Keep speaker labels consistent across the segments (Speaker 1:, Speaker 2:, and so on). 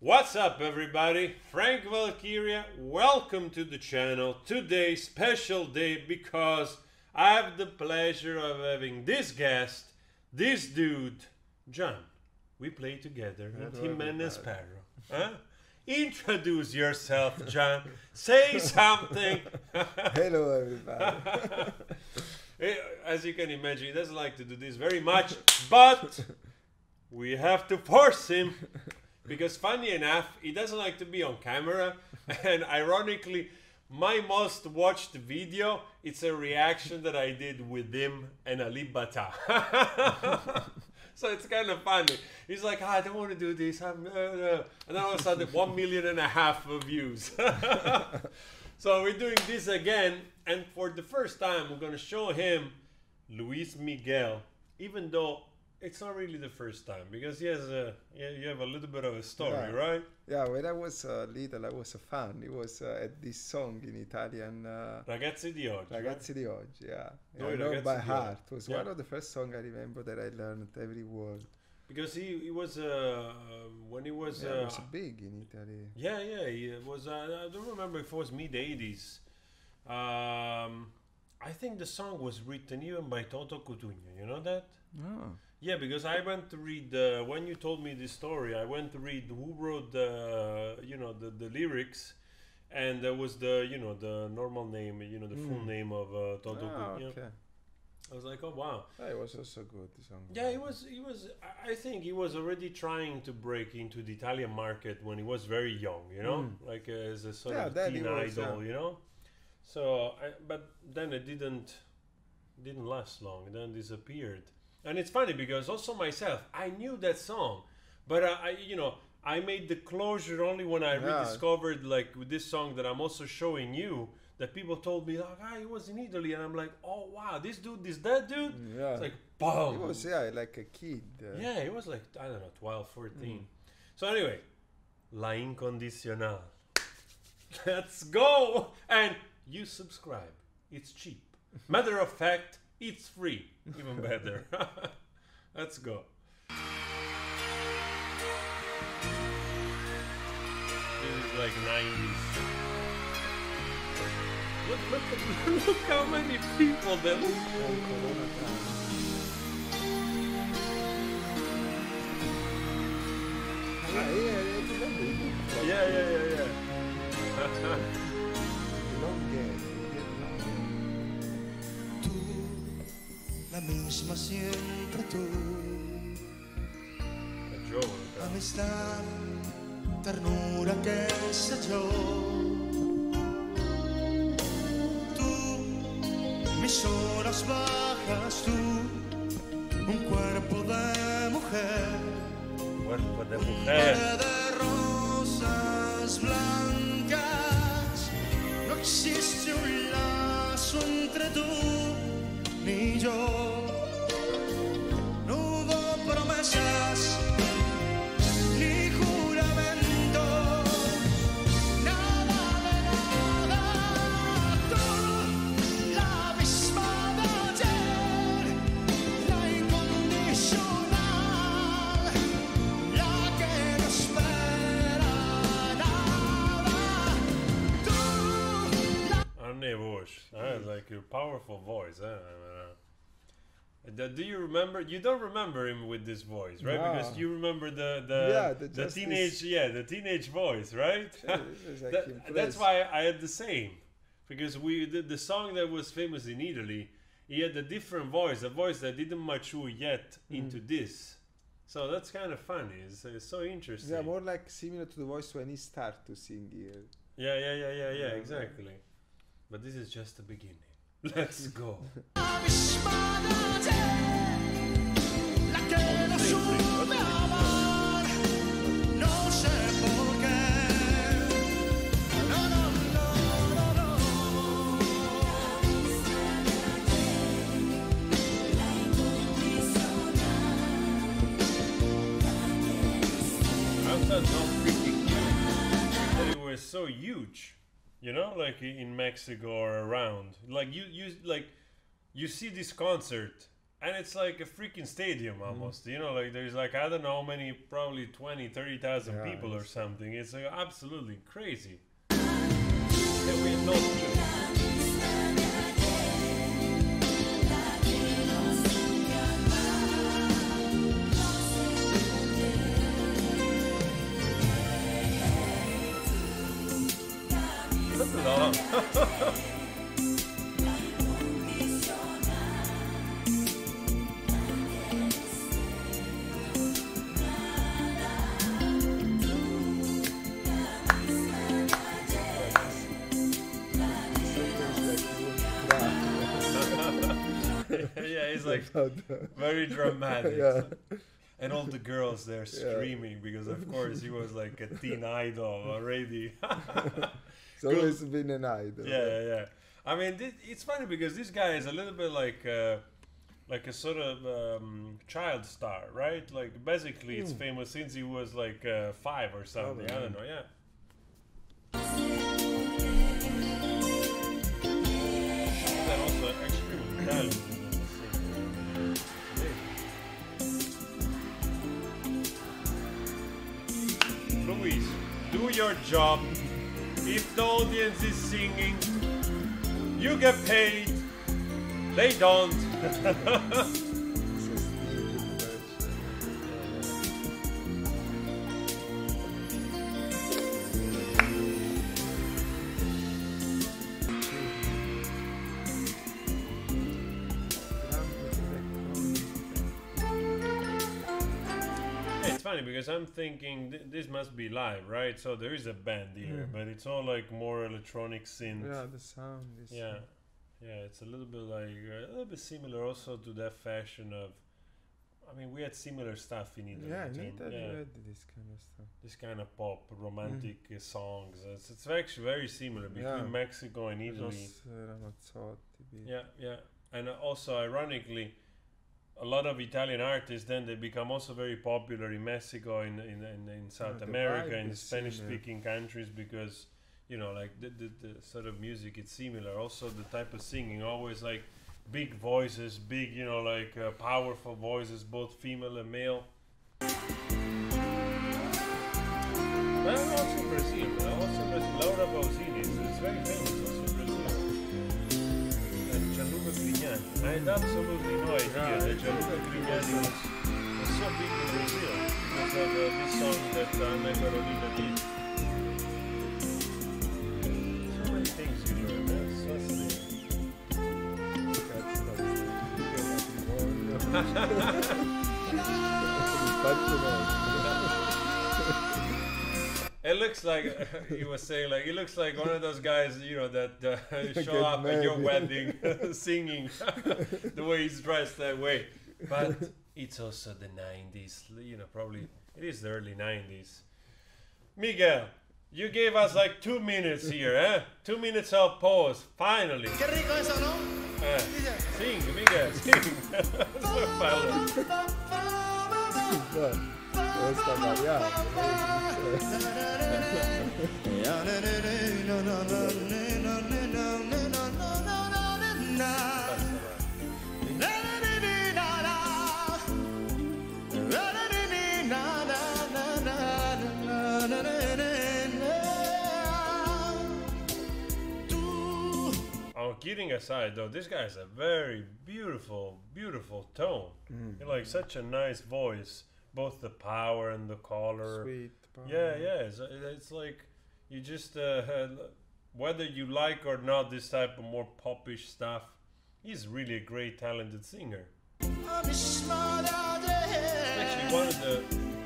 Speaker 1: What's up, everybody? Frank Valkyria, welcome to the channel. Today, special day because I have the pleasure of having this guest, this dude, John. We play together at Jimenez Sparrow. Huh? Introduce yourself, John. Say something.
Speaker 2: Hello, everybody.
Speaker 1: As you can imagine, he doesn't like to do this very much, but we have to force him. Because funny enough, he doesn't like to be on camera, and ironically, my most watched video, it's a reaction that I did with him and Ali Bata. So it's kind of funny. He's like, I don't want to do this. And then all of a sudden, 1.5 million of views. So we're doing this again, and for the first time, we're going to show him Luis Miguel, even though it's not really the first time, because he has you have a little bit of a story, right?
Speaker 2: Yeah, when I was little, I was a fan. It was at this song in Italian.
Speaker 1: Ragazzi di oggi.
Speaker 2: Ragazzi di oggi, yeah.
Speaker 1: Oh,
Speaker 2: I know by heart. It was
Speaker 1: yeah.
Speaker 2: one of the first songs I remember that I learned every word.
Speaker 1: Because he was when he was
Speaker 2: it was big in Italy.
Speaker 1: Yeah, he was. I don't remember if it was mid '80s. I think the song was written even by Toto Cutugno. You know that?
Speaker 2: Oh.
Speaker 1: Yeah, because I went to read when you told me this story, I went to read who wrote the lyrics, and there was the normal name, the full name of Toto Cutugno.
Speaker 2: Okay.
Speaker 1: I was like, oh wow.
Speaker 2: Yeah, it was also good, the song.
Speaker 1: Yeah, he was. I think he was already trying to break into the Italian market when he was very young. Like as a sort of teen idol. So, but then it didn't last long. It then disappeared. And it's funny because also myself, I knew that song, but I made the closure only when I rediscovered, like with this song that I'm also showing you, that people told me, like, he was in Italy, and I'm like, oh wow, this dude is that dude?
Speaker 2: Yeah.
Speaker 1: It's like, boom.
Speaker 2: He was, like a kid.
Speaker 1: Yeah, he was like, I don't know, 12, 14. So anyway, La Incondicional. Let's go! And you subscribe. It's cheap. Matter of fact, it's free. Even better. Let's go. This is like 90s. Look how many people there. Yeah.
Speaker 3: La misma siempre tú, amistad, ternura, qué sé yo. Tú, mis horas bajas, tú, un cuerpo de mujer, de rosas blancas. No existe un lazo entre tú ni yo. No hubo promesas ni juramento, nada de nada. Tú, la misma de ayer, la incondicional, la que no espera nada. Tú, la
Speaker 1: like your powerful voice. Do you remember? You don't remember him with this voice, right?
Speaker 2: No.
Speaker 1: Because you remember the teenage voice, right? That's why I had the same, because we did the song that was famous in Italy. He had a different voice, a voice that didn't mature yet into this. So that's kind of funny. It's so interesting.
Speaker 2: Yeah, more like similar to the voice when he started to sing here.
Speaker 1: Yeah, exactly. But this is just the beginning. Let's go. It was so huge, like in Mexico or around. Like you see this concert and it's like a freaking stadium almost. You know, like there's like I don't know how many, probably 20, 30,000
Speaker 2: Yeah,
Speaker 1: people or
Speaker 2: it's-
Speaker 1: something. It's absolutely crazy. Yeah, we have no clue. No. Yeah, it's like very dramatic.
Speaker 2: Yeah.
Speaker 1: And all the girls there screaming because of course he was like a teen idol already.
Speaker 2: It's always been an idol.
Speaker 1: Yeah. I mean, it's funny because this guy is a little bit like a sort of child star, right? Like basically, it's famous since he was like 5 or something. I don't know. Yeah. And also extremely talented. Luis, do your job. If the audience is singing, you get paid. They don't.
Speaker 2: It's a stadium version.
Speaker 1: It's funny because I'm thinking this must be live, right? So there is a band here, but it's all like more electronic synth.
Speaker 2: Yeah, the sound is.
Speaker 1: Yeah, it's a little bit like a little bit similar also to that fashion of. I mean, we had similar stuff in Italy.
Speaker 2: Yeah,
Speaker 1: in
Speaker 2: in
Speaker 1: term-
Speaker 2: Italy
Speaker 1: yeah,
Speaker 2: we had this kind of stuff.
Speaker 1: this kind of pop, romantic songs. It's actually very similar between
Speaker 2: Yeah.
Speaker 1: Mexico and Italy.
Speaker 2: Those Ramazzotti beat.
Speaker 1: Yeah, and also ironically, a lot of Italian artists then they become also very popular in Mexico, in South
Speaker 2: the
Speaker 1: America,
Speaker 2: vibe
Speaker 1: in
Speaker 2: is
Speaker 1: Spanish-speaking countries because you know like the sort of music it's similar. Also the type of singing always like big voices, big like powerful voices, both female and male. But also in Brazil, Laura Pausini, it's very famous also in Brazil. And Gianluca Grignani. I had absolutely no idea that Gianluca Grignani was so big in Brazil because of this song that Anna Carolina did. So many things you learn, that's fascinating. It looks like he was saying, like it looks like one of those guys, that show
Speaker 2: Get
Speaker 1: up at your
Speaker 2: married.
Speaker 1: wedding singing the way he's dressed that way. But it's also the 90s, probably it is the early 90s. Miguel, you gave us like 2 minutes here, eh? 2 minutes of pause, finally.
Speaker 3: Qué rico eso, ¿no?
Speaker 1: Sing, Miguel, sing. So fun.
Speaker 2: Questa variante.
Speaker 1: Oh, kidding aside, though, this guy has a very beautiful, beautiful tone. Like such a nice voice, both the power and the color.
Speaker 2: Sweet. Power.
Speaker 1: Yeah. It's like you just whether you like or not this type of more popish stuff, he's really a great, talented singer. Actually,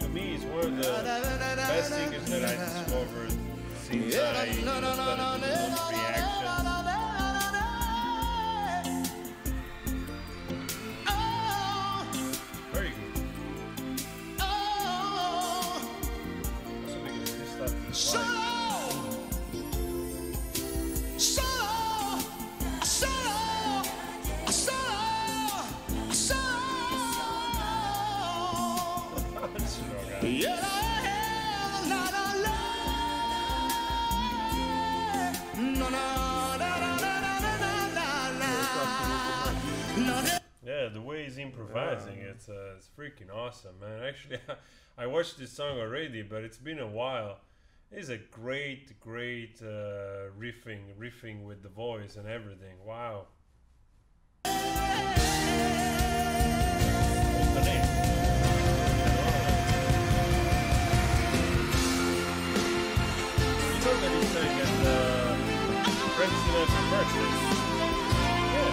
Speaker 1: to me, he's one of the best singers that I discovered since I started doing those reactions. Very good. Also because this stuff is live. Yeah, the way he's improvising. It's freaking awesome, man. Actually, I watched this song already, but it's been a while. It's a great riffing with the voice and everything. Wow. What's the name? You know that he sang at Frank Sinatra's birthday. Yeah.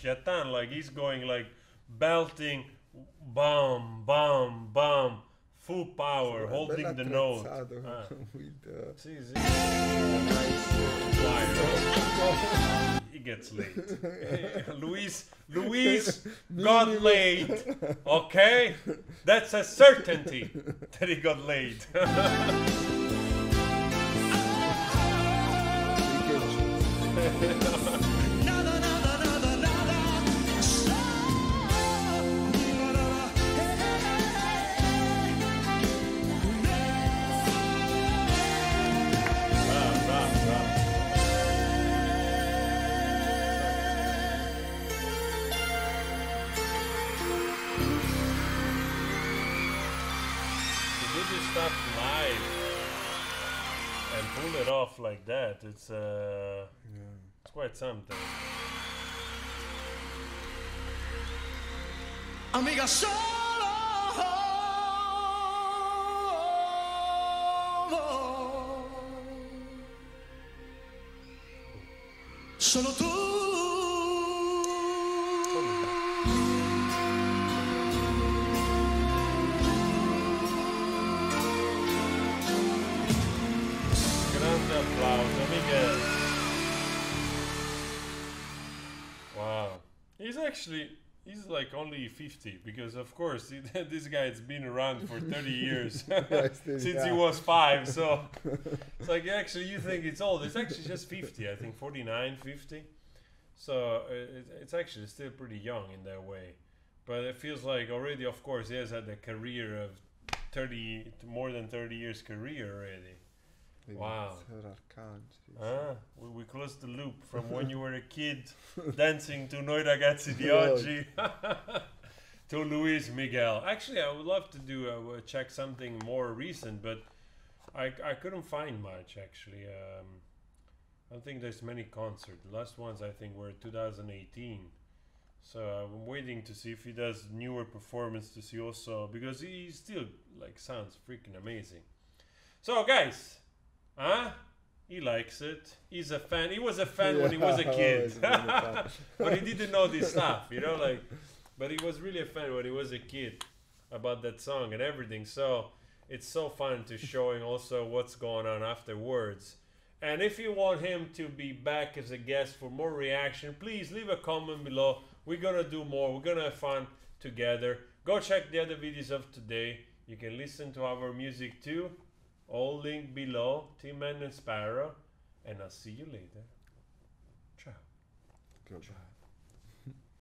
Speaker 1: Shaitan, like he's going like belting, bam, bam, bam, full power, holding the note.
Speaker 2: With
Speaker 1: See, he gets late. Luis got laid. Okay, that's a certainty that he got laid. Stuff live and pull it off like that, it's quite something.
Speaker 3: Amiga, solo tú.
Speaker 1: Applause, Miguel. Wow. He's like only 50 because of course this guy has been around for 30 years since he was 5, so it's like actually you think it's old. It's actually just 50, I think 49, 50. So it's actually still pretty young in that way. But it feels like already, of course, he has had a career of 30, more than 30 years career already. Wow. We closed the loop from when you were a kid dancing to Noi ragazzi di oggi to Luis Miguel. Actually, I would love to do check something more recent, but I couldn't find much actually. I don't think there's many concerts. The last ones I think were 2018. So I'm waiting to see if he does newer performance to see also, because he still like sounds freaking amazing. So guys. Huh? He likes it. He's a fan. He was a fan when he was a kid. But he didn't know this stuff, you know, like, but he was really a fan when he was a kid about that song and everything. So it's so fun to showing also what's going on afterwards. And if you want him to be back as a guest for more reaction, please leave a comment below. We're gonna do more. We're gonna have fun together. Go check the other videos of today. You can listen to our music too. All link below, Tim Man and Sparrow, and I'll see you later. Ciao.
Speaker 2: Goodbye.